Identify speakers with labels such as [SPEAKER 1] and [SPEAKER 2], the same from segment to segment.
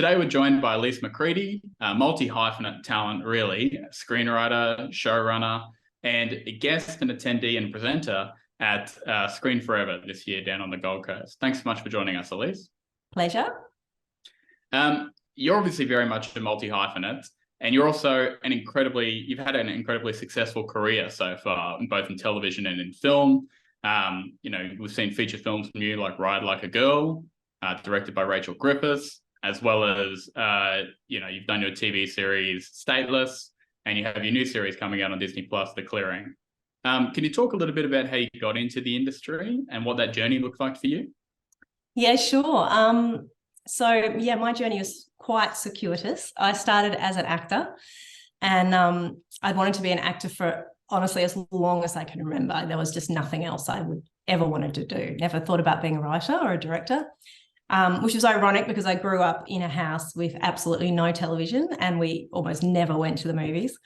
[SPEAKER 1] Today we're joined by Elise McCredie, multi-hyphenate talent really, screenwriter, showrunner, and a guest and attendee and presenter at Screen Forever this year down on the Gold Coast. Thanks so much for joining us, Elise.
[SPEAKER 2] Pleasure.
[SPEAKER 1] You're obviously very much a multi-hyphenate, and you're also you've had an incredibly successful career so far, both in television and in film. We've seen feature films from you like Ride Like a Girl, directed by Rachel Griffiths, as well as, you've done your TV series Stateless, and you have your new series coming out on Disney Plus, The Clearing. Can you talk a little bit about how you got into the industry and what that journey looked like for you?
[SPEAKER 2] Yeah, sure. My journey was quite circuitous. I started as an actor, and I'd wanted to be an actor for, honestly, as long as I can remember. There was just nothing else I would ever wanted to do. Never thought about being a writer or a director. Which is ironic because I grew up in a house with absolutely no television and we almost never went to the movies.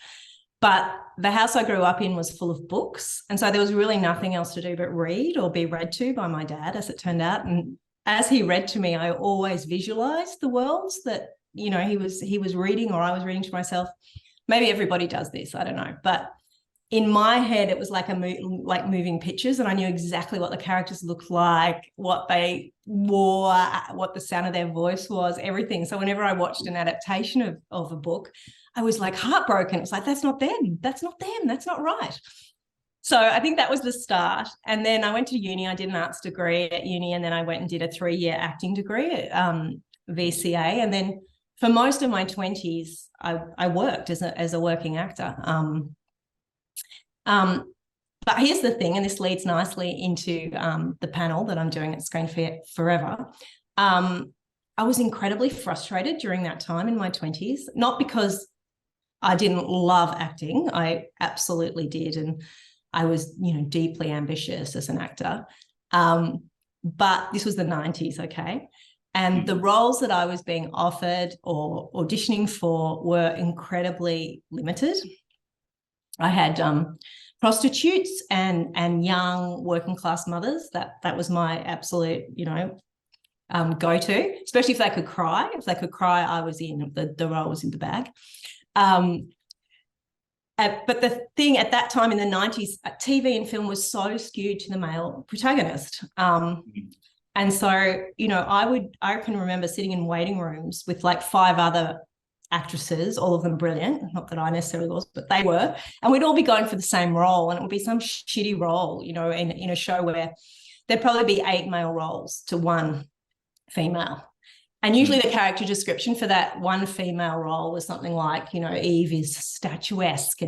[SPEAKER 2] But the house I grew up in was full of books. And so there was really nothing else to do but read or be read to by my dad, as it turned out. And as he read to me, I always visualized the worlds that, he was reading or I was reading to myself. Maybe everybody does this, I don't know. But in my head, it was like moving pictures, and I knew exactly what the characters looked like, what they wore, what the sound of their voice was, everything. So whenever I watched an adaptation of a book, I was like heartbroken. It was like, that's not them. That's not them. That's not right. So I think that was the start. And then I went to uni. I did an arts degree at uni, and then I went and did a 3-year acting degree at VCA. And then for most of my 20s, I worked as a working actor. But here's the thing, and this leads nicely into the panel that I'm doing at Screen Forever. I was incredibly frustrated during that time in my 20s, not because I didn't love acting. I absolutely did, and I was, deeply ambitious as an actor. But this was the 90s, okay? And the roles that I was being offered or auditioning for were incredibly limited. I had prostitutes and young working class mothers. That was my absolute, go-to, especially if they could cry. If they could cry, I was in. The role was in the bag. But the thing at that time in the 90s, TV and film was so skewed to the male protagonist. And so, I can remember sitting in waiting rooms with like 5 other actresses, all of them brilliant, not that I necessarily was, but they were, and we'd all be going for the same role, and it would be some shitty role, in a show where there'd probably be 8 male roles to 1 female. And usually the character description for that 1 female role was something like, Eve is statuesque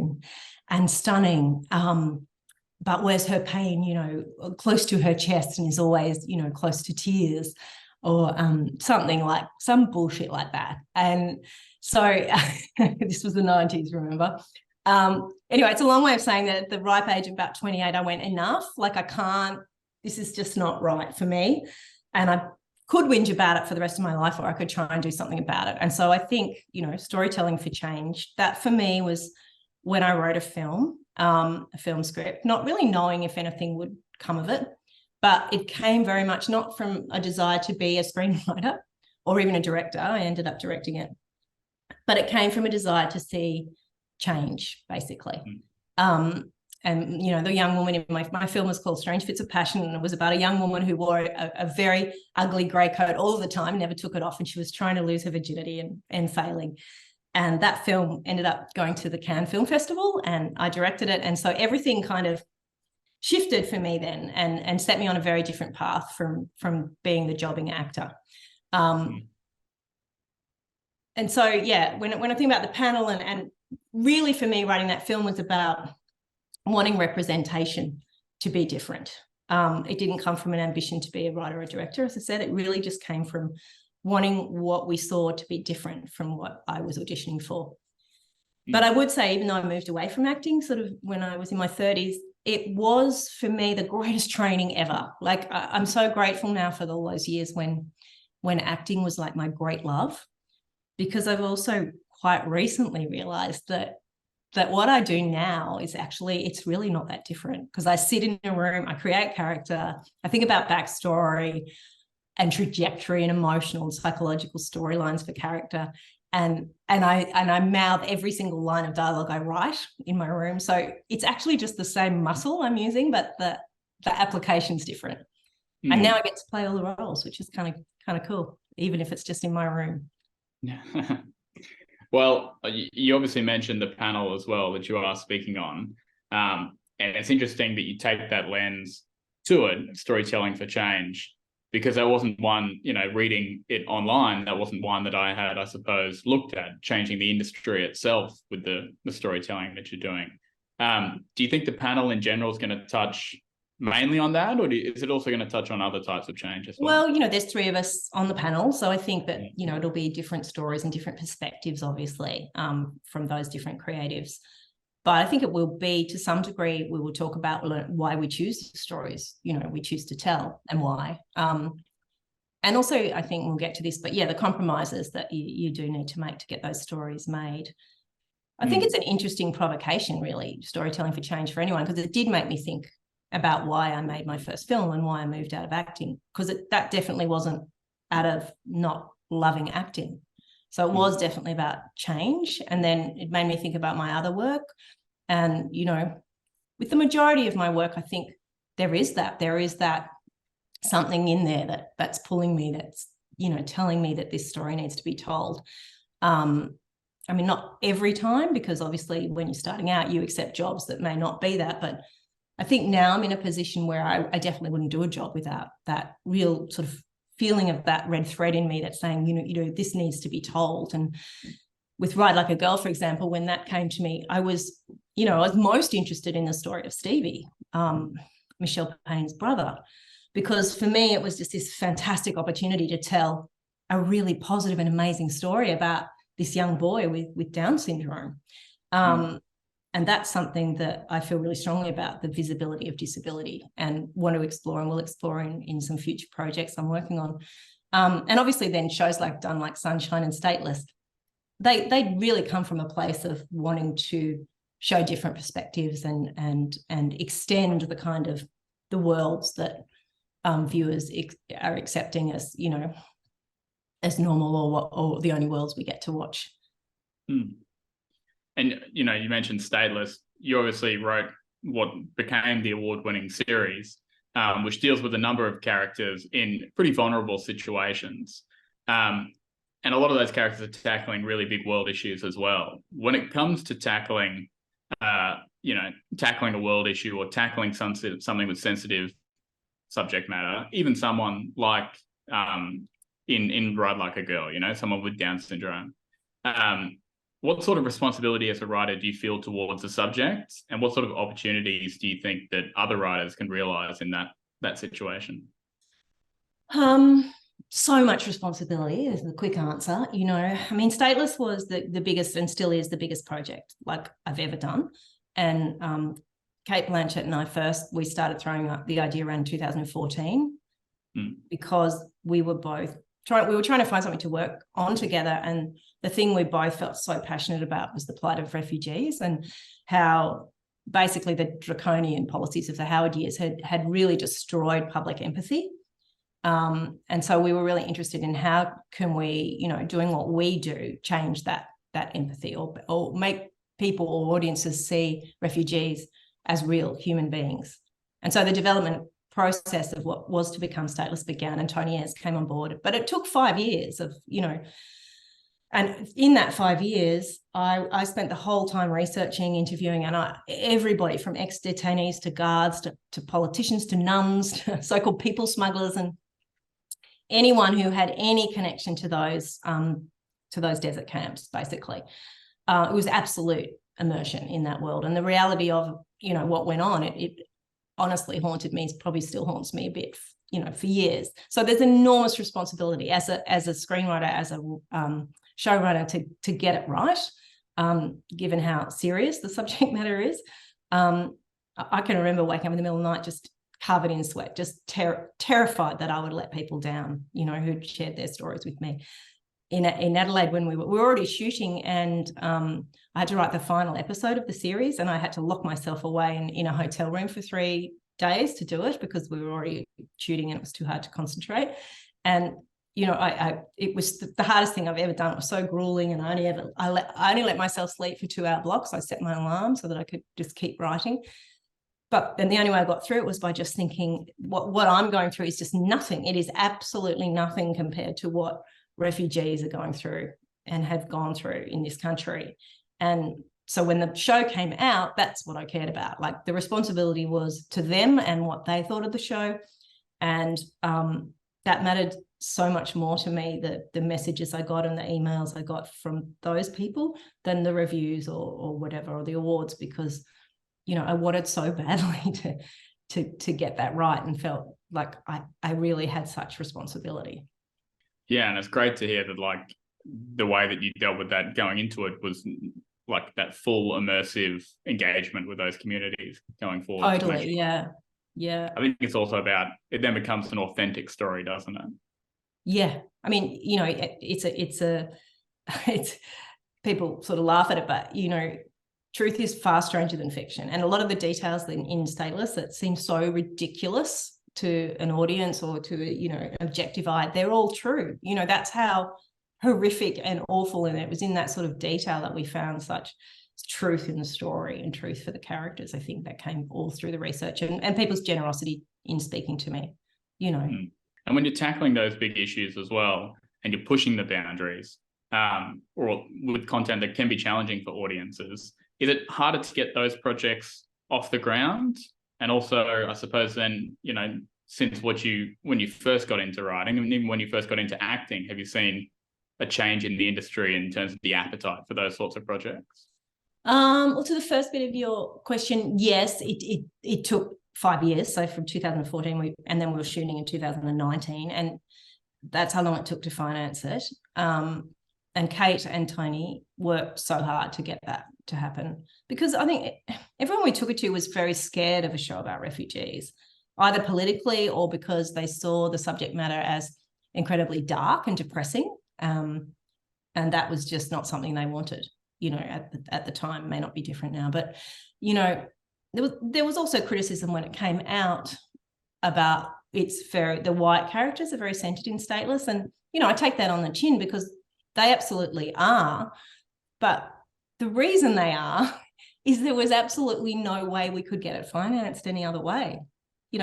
[SPEAKER 2] and stunning, but wears her pain, close to her chest and is always, close to tears, or something like some bullshit like that. And so this was the 90s, remember? Anyway, it's a long way of saying that at the ripe age of about 28, I went, enough, this is just not right for me. And I could whinge about it for the rest of my life, or I could try and do something about it. And so I think, storytelling for change, that for me was when I wrote a film script, not really knowing if anything would come of it. But it came very much not from a desire to be a screenwriter or even a director. I ended up directing it. But it came from a desire to see change, basically. And, the young woman in my film was called Strange Fits of Passion, and it was about a young woman who wore a very ugly grey coat all of the time, never took it off, and she was trying to lose her virginity and failing. And that film ended up going to the Cannes Film Festival, and I directed it. And so everything kind of shifted for me then and set me on a very different path from being the jobbing actor. And so, when I think about the panel and really for me, writing that film was about wanting representation to be different. It didn't come from an ambition to be a writer or a director. As I said, it really just came from wanting what we saw to be different from what I was auditioning for. But I would say, even though I moved away from acting sort of when I was in my 30s, it was for me the greatest training ever. Like, I'm so grateful now for all those years when acting was like my great love, because I've also quite recently realized that what I do now is actually, it's really not that different, because I sit in a room, I create character, I think about backstory, trajectory and emotional and psychological storylines for character. And I mouth every single line of dialogue I write in my room. So it's actually just the same muscle I'm using, but the application's different. And now I get to play all the roles, which is kind of cool, even if it's just in my room.
[SPEAKER 1] Well, you obviously mentioned the panel as well that you are speaking on. And it's interesting that you take that lens to it, storytelling for change, because that wasn't one, reading it online, that wasn't one that I had, I suppose, looked at, changing the industry itself with the storytelling that you're doing. Do you think the panel in general is going to touch mainly on that, or is it also going to touch on other types of change as well?
[SPEAKER 2] Well, there's 3 of us on the panel, so I think that, it'll be different stories and different perspectives, obviously, from those different creatives. But I think it will be, to some degree, we will talk about why we choose the stories, we choose to tell and why. And also, I think we'll get to this, but yeah, the compromises that you do need to make to get those stories made. I think it's an interesting provocation, really, storytelling for change for anyone, because it did make me think about why I made my first film and why I moved out of acting, because that definitely wasn't out of not loving acting. So it was definitely about change. And then it made me think about my other work. And, with the majority of my work, I think there is that something in there that's pulling me, that's, telling me that this story needs to be told. I mean, not every time, because obviously when you're starting out, you accept jobs that may not be that. But I think now I'm in a position where I definitely wouldn't do a job without that real sort of feeling of that red thread in me that's saying, this needs to be told. And with Ride Like a Girl, for example, when that came to me, I was most interested in the story of Stevie, Michelle Payne's brother, because for me, it was just this fantastic opportunity to tell a really positive and amazing story about this young boy with Down syndrome. And that's something that I feel really strongly about, the visibility of disability, and want to explore, and will explore in some future projects I'm working on. And obviously then shows like Sunshine and Stateless, they really come from a place of wanting to show different perspectives and extend the kind of the worlds that viewers are accepting as, as normal, or the only worlds we get to watch.
[SPEAKER 1] And, you mentioned Stateless. You obviously wrote what became the award-winning series, which deals with a number of characters in pretty vulnerable situations. And a lot of those characters are tackling really big world issues as well. When it comes to tackling a world issue, or tackling something with sensitive subject matter, even someone like in Ride Like a Girl, someone with Down syndrome, what sort of responsibility as a writer do you feel towards the subject, and what sort of opportunities do you think that other writers can realize in that situation?
[SPEAKER 2] So much responsibility is the quick answer. I mean, Stateless was the biggest, and still is the biggest project like I've ever done. And Cate, Blanchett and I we started throwing up the idea around 2014 because we were both trying to find something to work on together. And the thing we both felt so passionate about was the plight of refugees, and how basically the draconian policies of the Howard years had really destroyed public empathy. And so we were really interested in how can we, doing what we do, change that empathy, or make people or audiences see refugees as real human beings. And so the development process of what was to become Stateless began, and Tony Ayres came on board. But it took 5 years of, and in that 5 years, I spent the whole time researching, interviewing, and everybody from ex-detainees to guards to politicians to nuns to so-called people smugglers, and anyone who had any connection to those desert camps, basically. It was absolute immersion in that world. And the reality of, what went on, it honestly haunted me, probably still haunts me a bit, for years. So there's enormous responsibility as a screenwriter, as a showrunner to get it right, given how serious the subject matter is. I can remember waking up in the middle of the night just covered in sweat, just terrified that I would let people down, who'd shared their stories with me. In Adelaide, when we were already shooting, and I had to write the final episode of the series, and I had to lock myself away in a hotel room for 3 days to do it, because we were already shooting and it was too hard to concentrate. And it was the hardest thing I've ever done. It was so grueling, and I only let myself sleep for 2-hour blocks. I set my alarm so that I could just keep writing. And the only way I got through it was by just thinking, what I'm going through is just nothing. It is absolutely nothing compared to what refugees are going through and have gone through in this country. And so when the show came out, that's what I cared about. Like, the responsibility was to them and what they thought of the show. And that mattered so much more to me, the messages I got and the emails I got from those people, than the reviews or whatever, or the awards, because, I wanted so badly to get that right, and felt like I really had such responsibility.
[SPEAKER 1] Yeah, and it's great to hear that, like, the way that you dealt with that going into it was like that full immersive engagement with those communities going forward.
[SPEAKER 2] Totally, yeah.
[SPEAKER 1] I think it's also about, it then becomes an authentic story, doesn't it?
[SPEAKER 2] Yeah, I mean, it's people sort of laugh at it, but truth is far stranger than fiction. And a lot of the details in Stateless that seem so ridiculous to an audience or to an objective eye, they're all true. That's how horrific and awful, and it was in that sort of detail that we found such truth in the story and truth for the characters. I think that came all through the research and people's generosity in speaking to me.
[SPEAKER 1] And when you're tackling those big issues as well, and you're pushing the boundaries, or with content that can be challenging for audiences, is it harder to get those projects off the ground? And also, I suppose then, since when you first got into writing, and even when you first got into acting, have you seen a change in the industry in terms of the appetite for those sorts of projects?
[SPEAKER 2] Well, to the first bit of your question, yes, it took 5 years. So from 2014, and then we were shooting in 2019, and that's how long it took to finance it. And Cate and Tony worked so hard to get that to happen, because I think everyone we took it to was very scared of a show about refugees, either politically or because they saw the subject matter as incredibly dark and depressing. And that was just not something they wanted, at the time. It may not be different now, but, there was also criticism when it came out about the white characters are very centered in Stateless. And, I take that on the chin, because they absolutely are. But the reason they are is there was absolutely no way we could get it financed any other way.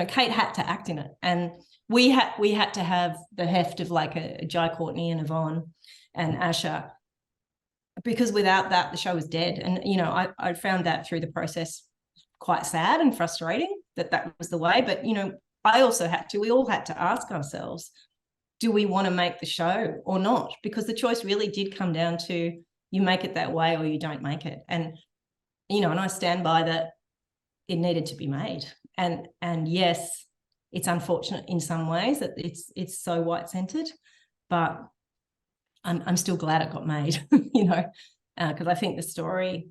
[SPEAKER 2] Cate had to act in it, and we had to have the heft of like a Jai Courtney and Yvonne and Asha, because without that, the show was dead. And, I found that through the process quite sad and frustrating that was the way. But, we all had to ask ourselves, do we want to make the show or not? Because the choice really did come down to, you make it that way or you don't make it. And, and I stand by that it needed to be made. And yes, it's unfortunate in some ways that it's so white-centered, but I'm still glad it got made, because I think the story,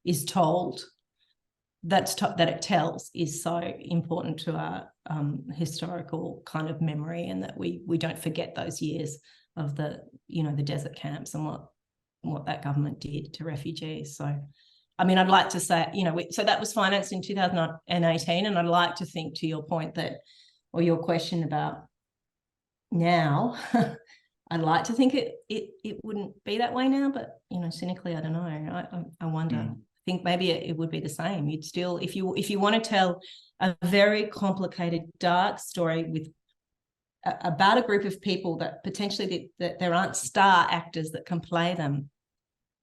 [SPEAKER 2] is told, that it tells, is so important to our historical kind of memory, and that we don't forget those years of the desert camps and what that government did to refugees. So, I mean, I'd like to say, so that was financed in 2018, and I'd like to think, to your point or your question about now, I'd like to think it wouldn't be that way now, but cynically, I don't know. I wonder. I think maybe it would be the same. You'd still, if you want to tell a very complicated, dark story about a group of people that potentially that there aren't star actors that can play them,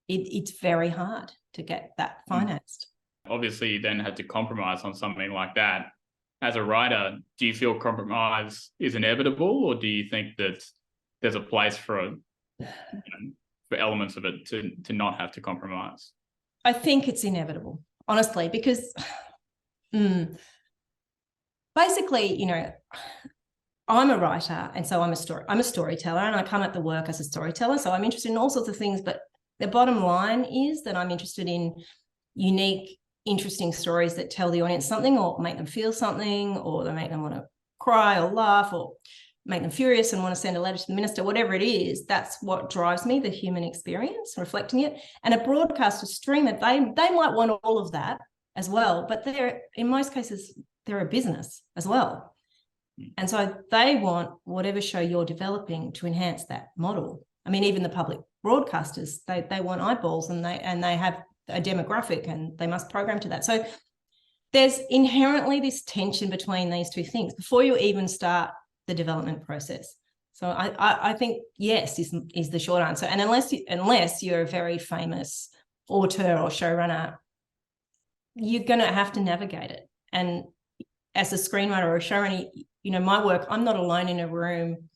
[SPEAKER 2] it's very hard to get that financed.
[SPEAKER 1] Obviously, you then had to compromise on something like that. As a writer, do you feel compromise is inevitable, or do you think that there's a place for elements of it to not have to compromise?
[SPEAKER 2] I think it's inevitable, honestly, because basically, I'm a writer, and so I'm a storyteller, and I come at the work as a storyteller. So I'm interested in all sorts of things, but the bottom line is that I'm interested in unique, interesting stories that tell the audience something, or make them feel something, or they make them want to cry or laugh, or make them furious and want to send a letter to the minister, whatever it is. That's what drives me, the human experience, reflecting it. And a broadcaster, streamer, they might want all of that as well, but in most cases, they're a business as well. And so they want whatever show you're developing to enhance that model. I mean, even the public broadcasters, they want eyeballs, and they have a demographic, and they must program to that. So there's inherently this tension between these two things before you even start the development process. So I think yes is the short answer. And unless you're a very famous author or showrunner, you're going to have to navigate it. And as a screenwriter or a showrunner, you know, my work, I'm not alone in a room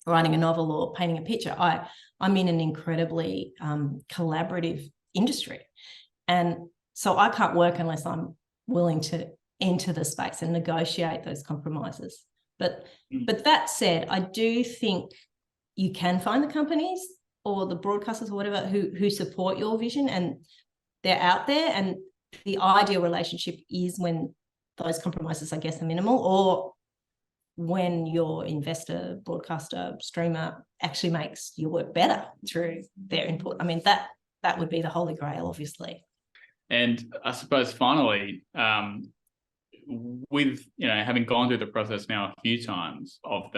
[SPEAKER 2] writing a novel or painting a picture. I'm in an incredibly collaborative industry. And so I can't work unless I'm willing to enter the space and negotiate those compromises. But that said, I do think you can find the companies or the broadcasters or whatever who support your vision, and they're out there. And the ideal relationship is when those compromises, I guess, are minimal, or when your investor, broadcaster, streamer actually makes your work better through their input. I mean, that would be the holy grail, obviously.
[SPEAKER 1] And I suppose finally, with, you know, having gone through the process now a few times of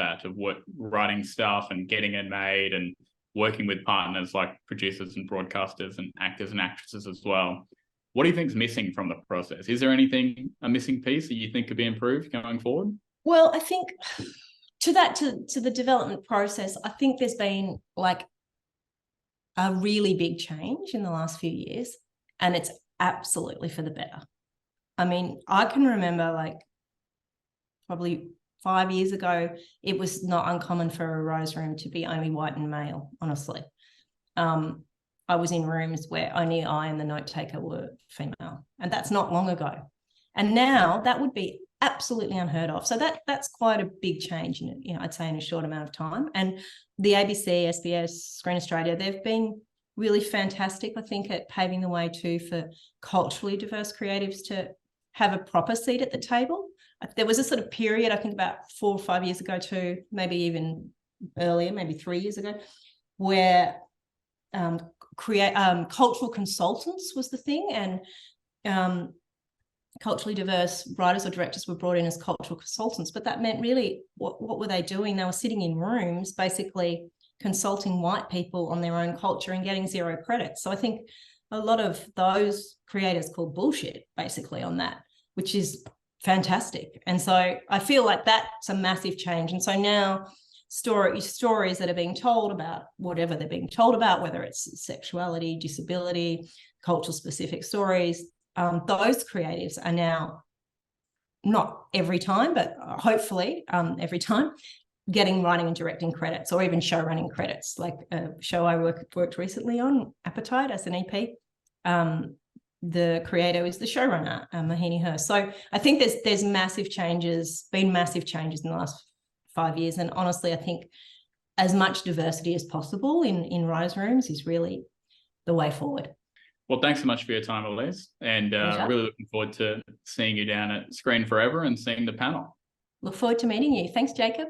[SPEAKER 1] writing stuff and getting it made and working with partners like producers and broadcasters and actors and actresses as well, what do you think is missing from the process? Is there a missing piece that you think could be improved going forward?
[SPEAKER 2] Well, I think to the development process, I think there's been like a really big change in the last few years, and it's absolutely for the better. I mean, I can remember like probably 5 years ago, it was not uncommon for a rose room to be only white and male, honestly. I was in rooms where only I and the note taker were female, and that's not long ago. And now that would be absolutely unheard of. So that's quite a big change, I'd say in a short amount of time. And the ABC, SBS, Screen Australia, they've been really fantastic, I think, at paving the way too for culturally diverse creatives to have a proper seat at the table. There was a sort of period, I think about 4 or 5 years ago too, maybe even earlier, maybe 3 years ago, where cultural consultants was the thing, and culturally diverse writers or directors were brought in as cultural consultants. But that meant really, what were they doing? They were sitting in rooms basically consulting white people on their own culture and getting 0 credits. So I think a lot of those creators called bullshit basically on that, which is fantastic. And so I feel like that's a massive change. And so now stories that are being told about whatever they're being told about, whether it's sexuality, disability, cultural specific stories, those creatives are now, not every time, but hopefully every time, getting writing and directing credits, or even show running credits. Like a show I worked recently on, Appetite, as an EP. The creator is the showrunner, Mahini Hurst. So I think there's been massive changes in the last 5 years. And honestly, I think as much diversity as possible in writers' rooms is really the way forward.
[SPEAKER 1] Well, thanks so much for your time, Elise, and really looking forward to seeing you down at Screen Forever and seeing the panel.
[SPEAKER 2] Look forward to meeting you. Thanks, Jacob.